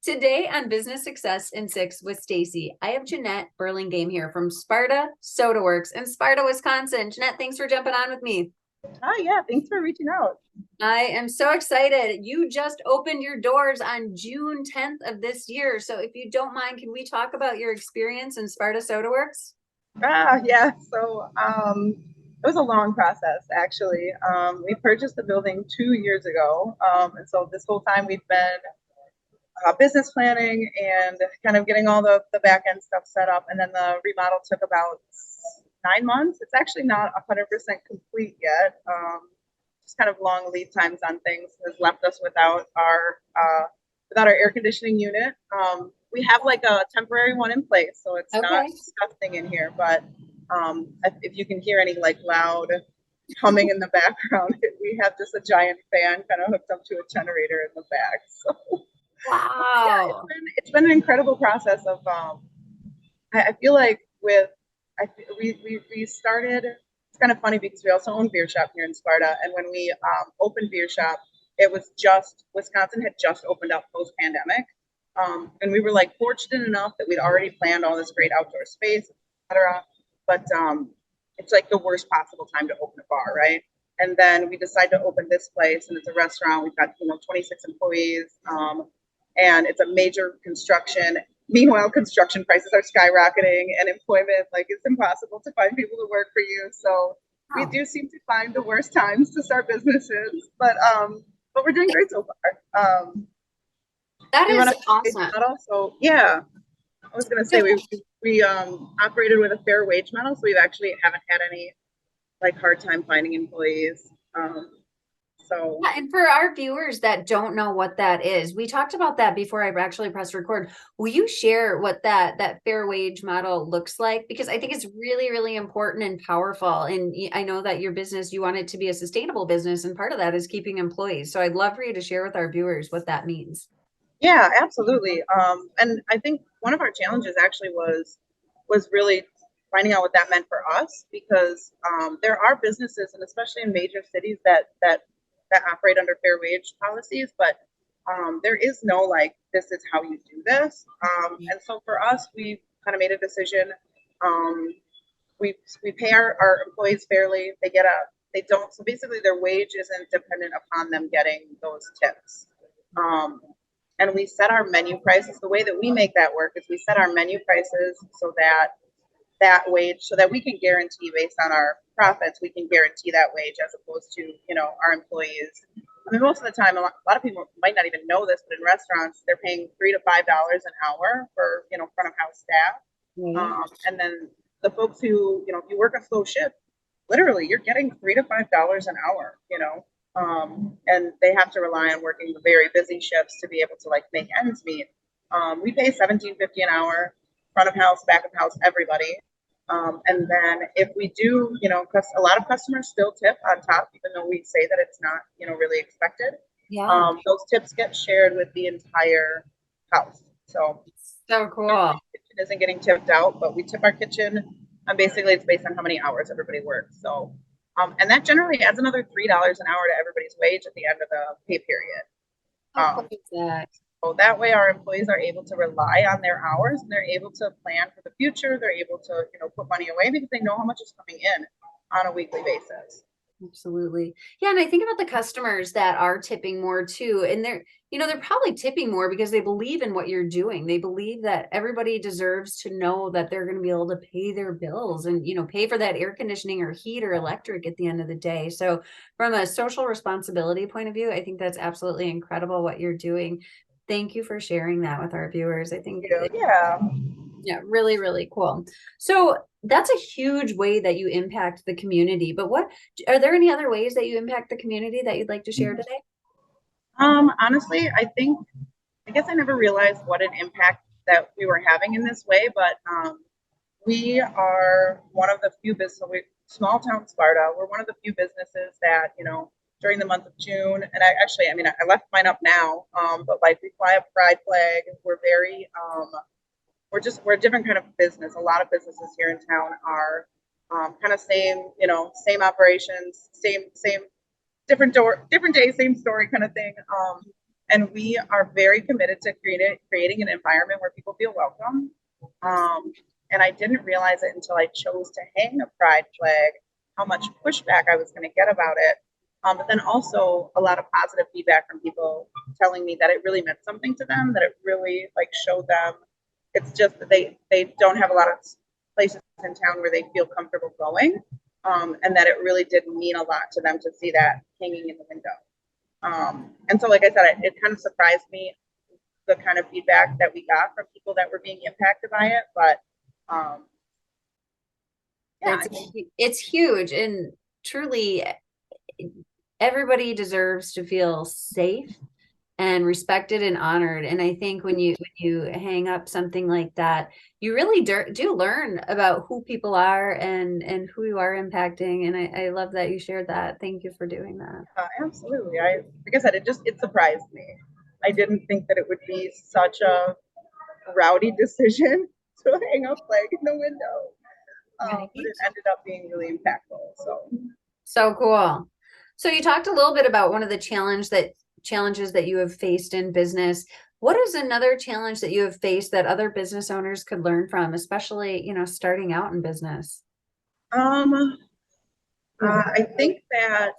Today on Business Success in Six with Stacie, I have Jeanette Burlingame here from Sparta Soda Works in Sparta, Wisconsin. Jeanette, thanks for jumping on with me. Oh yeah, thanks for reaching out. I am so excited. You just opened your doors on June 10th of this year. So if you don't mind, can we talk about your experience in Sparta Soda Works? Yeah. It was a long process actually. We purchased the building 2 years ago, and so this whole time we've been business planning and kind of getting all the back end stuff set up, and then the remodel took about 9 months. It's actually not 100% complete yet. Just kind of long lead times on things has left us without our air conditioning unit. We have like a temporary one in place, so it's not Okay. disgusting in here. But if you can hear any like loud humming in the background, we have just a giant fan kind of hooked up to a generator in the back. So yeah, Wow. it's been an incredible process of. I feel like with we started. It's kind of funny because we also own beer shop here in Sparta, and when we opened beer shop, it was just Wisconsin had just opened up post pandemic, and we were like fortunate enough that we'd already planned all this great outdoor space, etc. But it's like the worst possible time to open a bar, right? And then we decided to open this place, and it's a restaurant. We've got 26 employees, and it's a major construction. Meanwhile, construction prices are skyrocketing and employment, like it's impossible to find people to work for you. So we Wow. do seem to find the worst times to start businesses, but we're doing great so far. That We run is a wage awesome. model, so yeah. I was gonna say So we operated with a fair wage model, so we actually haven't had any like hard time finding employees. So yeah, and for our viewers that don't know what that is, we talked about that before I actually pressed record. Will you share what that fair wage model looks like? Because I think it's really, really important and powerful. And I know that your business, you want it to be a sustainable business, and part of that is keeping employees. So I'd love for you to share with our viewers what that means. yeah, absolutely. And I think one of our challenges actually was really finding out what that meant for us because there are businesses, and especially in major cities, that operate under fair wage policies, but there is no like this is how you do this. And so for us, we kind of made a decision. Um, we pay our employees fairly. They don't, so basically their wage isn't dependent upon them getting those tips. Um, and we set our menu prices. The way that we make that work is we set our menu prices so that wage, so that we can guarantee based on our profits, we can guarantee that wage as opposed to our employees. I mean, most of the time, a lot of people might not even know this, but in restaurants, they're paying $3 to $5 an hour for front of house staff, Right. and then the folks who if you work a slow shift, literally you're getting $3 to $5 an hour, and they have to rely on working the very busy shifts to be able to like make ends meet. We pay $17.50 an hour, front of house, back of house, everybody. And then if we do, because a lot of customers still tip on top, even though we say that it's not, really expected. Yeah. Those tips get shared with the entire house. So So cool. kitchen isn't getting tipped out, but we tip our kitchen. And basically, it's based on how many hours everybody works. So, and that generally adds another $3 an hour to everybody's wage at the end of the pay period. How cool Um, is that? so that way, our employees are able to rely on their hours and they're able to plan for the future. They're able to, put money away because they know how much is coming in on a weekly basis. Absolutely. Yeah, and I think about the customers that are tipping more too. And they're probably tipping more because they believe in what you're doing. They believe that everybody deserves to know that they're going to be able to pay their bills and, pay for that air conditioning or heat or electric at the end of the day. So from a social responsibility point of view, I think that's absolutely incredible what you're doing. Thank you for sharing that with our viewers. I think Yeah. yeah, really, really cool. So that's a huge way that you impact the community. But what are there any other ways that you impact the community that you'd like to share today? Honestly, I guess I never realized what an impact that we were having in this way, but we are one of the few business, small town Sparta. We're one of the few businesses that, during the month of June, and I left mine up now, but like we fly a pride flag. We're a different kind of business. A lot of businesses here in town are kind of same, same operations, same, different day, same story kind of thing. And we are very committed to creating an environment where people feel welcome. And I didn't realize it until I chose to hang a pride flag, how much pushback I was going to get about it. But then also a lot of positive feedback from people telling me that it really meant something to them, that it really like showed them. It's just that they don't have a lot of places in town where they feel comfortable going, and that it really did mean a lot to them to see that hanging in the window. And so, like I said, it kind of surprised me the kind of feedback that we got from people that were being impacted by it. But yeah, it's huge, and truly everybody deserves to feel safe and respected and honored. And I think when you hang up something like that, you really do learn about who people are and who you are impacting. And I love that you shared that. Thank you for doing that. absolutely. Like I said, it surprised me. I didn't think that it would be such a rowdy decision to hang a flag in the window. But it ended up being really impactful. So cool. So you talked a little bit about one of the challenges that you have faced in business. What is another challenge that you have faced that other business owners could learn from, especially, starting out in business? I think that,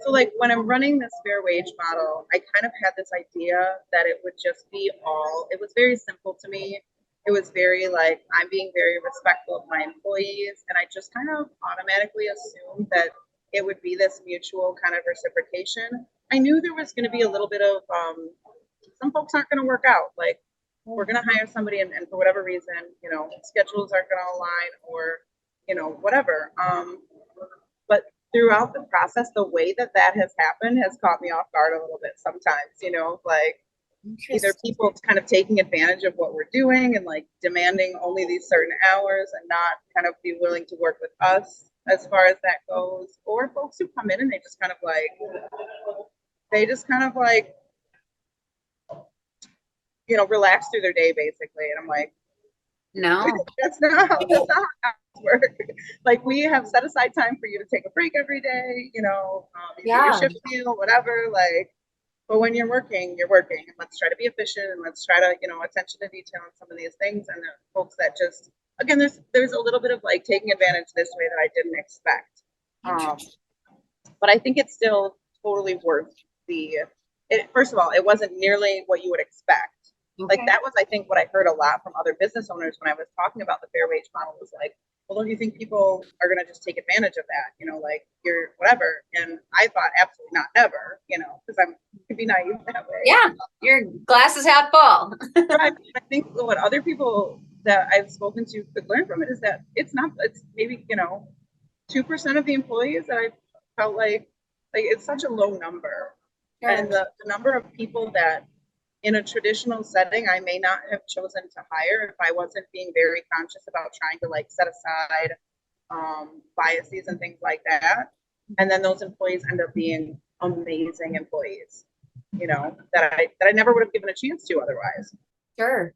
so like when I'm running this fair wage model, I kind of had this idea that it would just be it was very simple to me. It was very like, I'm being very respectful of my employees. And I just kind of automatically assumed that it would be this mutual kind of reciprocation. I knew there was going to be a little bit of, some folks aren't going to work out. Like, we're going to hire somebody and for whatever reason, schedules aren't going to align or, whatever. But throughout the process, the way that has happened has caught me off guard a little bit sometimes, like either people kind of taking advantage of what we're doing and like demanding only these certain hours and not kind of be willing to work with us as far as that goes, or folks who come in and they just kind of like, relax through their day basically. And I'm like, no, that's not how it works. Like, we have set aside time for you to take a break every day, you get your shift meal, whatever. Like, but when you're working, you're working. And let's try to be efficient and let's try to, attention to detail on some of these things. And then folks that just, again, there's a little bit of like taking advantage this way that I didn't expect. But I think it's still totally worth first of all, it wasn't nearly what you would expect. Okay. Like, that was, I think, what I heard a lot from other business owners when I was talking about the fair wage model was like, well, don't you think people are going to just take advantage of that? Like, you're whatever. And I thought, absolutely not, ever, because I can be naive that way. Yeah, your glass is half full. Right. I think what other people that I've spoken to could learn from it is that it's maybe, 2% of the employees that I felt like it's such a low number. Sure. And the number of people that in a traditional setting, I may not have chosen to hire if I wasn't being very conscious about trying to like set aside biases and things like that. And then those employees end up being amazing employees, that I never would have given a chance to otherwise. Sure.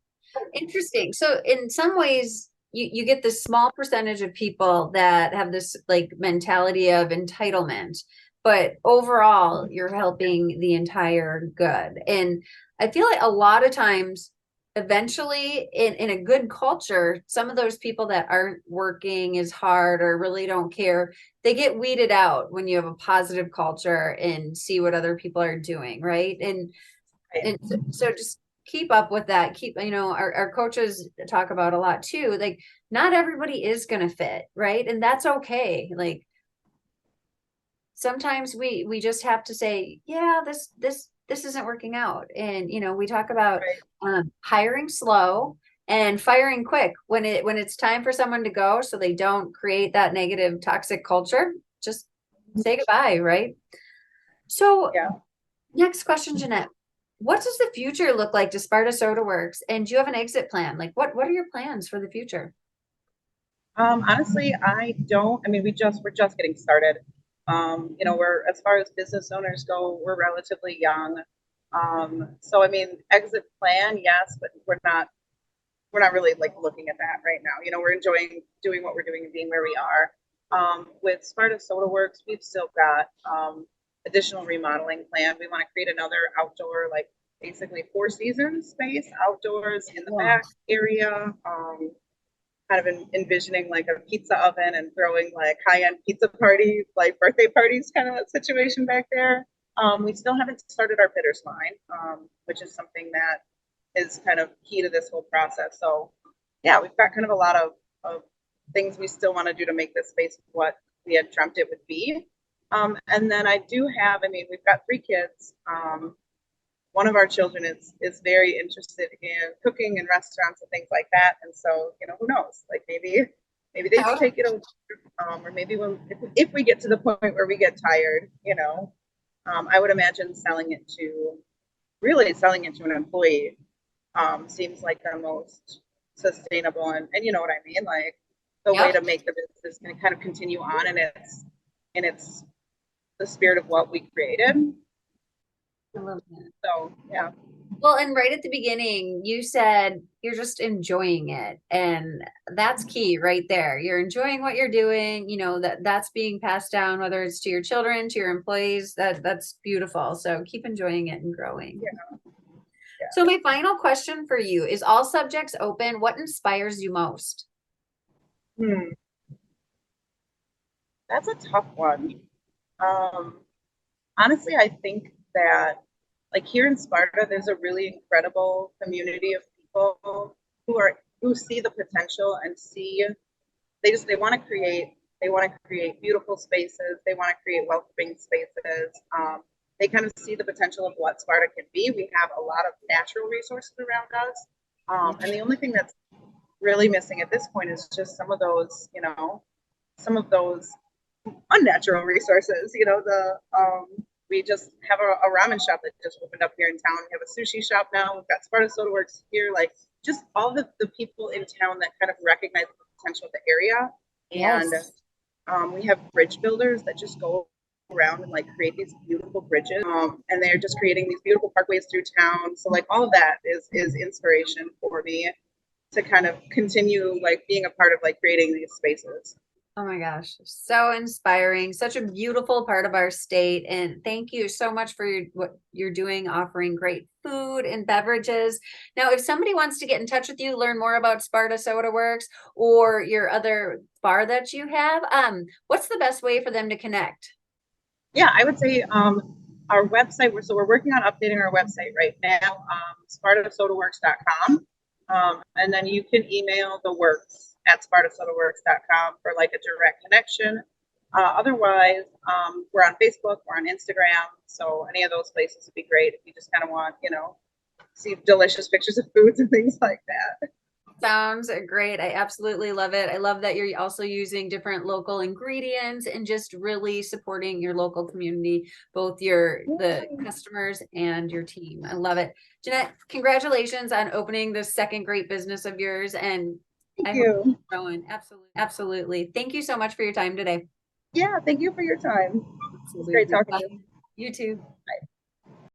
Interesting. So in some ways, you get this small percentage of people that have this like mentality of entitlement, but overall you're helping the entire good. And I feel like a lot of times, eventually in a good culture, some of those people that aren't working as hard or really don't care, they get weeded out when you have a positive culture and see what other people are doing. Right. And so just keep up with that. Our coaches talk about a lot too. Like, not everybody is going to fit. Right. And that's okay. Like, sometimes we just have to say, yeah, this isn't working out. And, we talk about hiring slow and firing quick when it's time for someone to go, so they don't create that negative toxic culture. Just say goodbye. Right. So next question, Jeanette, what does the future look like to Sparta Soda Works? And do you have an exit plan? Like, what are your plans for the future? Honestly, I don't. I mean, we're just getting started. We're, as far as business owners go, we're relatively young. So I mean, exit plan, yes, but we're not really like looking at that right now. We're enjoying doing what we're doing and being where we are. With Sparta Soda Works, we've still got additional remodeling planned. We want to create another outdoor like basically Four Seasons space outdoors in the Wow. back area. Kind of envisioning like a pizza oven and throwing like high-end pizza parties, like birthday parties kind of situation back there. We still haven't started our bitters line, which is something that is kind of key to this whole process. So yeah, we've got kind of a lot of things we still want to do to make this space what we had dreamt it would be. And then I do have, I mean, we've got 3 kids. One of our children is very interested in cooking and restaurants and things like that. And so, you know, who knows? Like maybe they How- take it over, or maybe when if we get to the point where we get tired, you know, I would imagine selling it to an employee seems like the most sustainable and you know what I mean, like the way Yep. to make the business can kind of continue on and it's the spirit of what we created. I love that. So yeah. Well, and right at the beginning, you said you're just enjoying it. And that's key right there. You're enjoying what you're doing, you know, that's being passed down, whether it's to your children, to your employees, that's beautiful. So keep enjoying it and growing. Yeah, yeah. So my final question for you is all subjects open. What inspires you most? Hmm. That's a tough one. Um, Honestly, I think that like here in Sparta, there's a really incredible community of people who see the potential and see they want to create beautiful spaces. They want to create welcoming spaces. They kind of see the potential of what Sparta can be. We have a lot of natural resources around us, and the only thing that's really missing at this point is just some of those, you know, some of those unnatural resources. You know, we just have a ramen shop that just opened up here in town. We have a sushi shop now. We've got Sparta Soda Works here. Like just all the people in town that kind of recognize the potential of the area. And Yes. we have bridge builders that just go around and like create these beautiful bridges. And they're just creating these beautiful parkways through town. So like all of that is inspiration for me to kind of continue like being a part of like creating these spaces. Oh my gosh, so inspiring, such a beautiful part of our state. And thank you so much for what you're doing, offering great food and beverages. Now, if somebody wants to get in touch with you, learn more about Sparta Soda Works or your other bar that you have, what's the best way for them to connect? Yeah, I would say our website, we're working on updating our website right now, spartasodaworks.com. And then you can email the works at spartasodaworks.com for like a direct connection. Otherwise, we're on Facebook, we're on Instagram. So any of those places would be great if you just kind of want, you know, see delicious pictures of foods and things like that. Sounds great. I absolutely love it. I love that you're also using different local ingredients and just really supporting your local community, both the customers and your team. I love it. Jeanette, congratulations on opening this second great business of yours. And Thank I hope you. it's growing. Absolutely. Absolutely. Thank you so much for your time today. Yeah, thank you for your time. It's great Absolutely. talking to Bye. you. You too. Bye.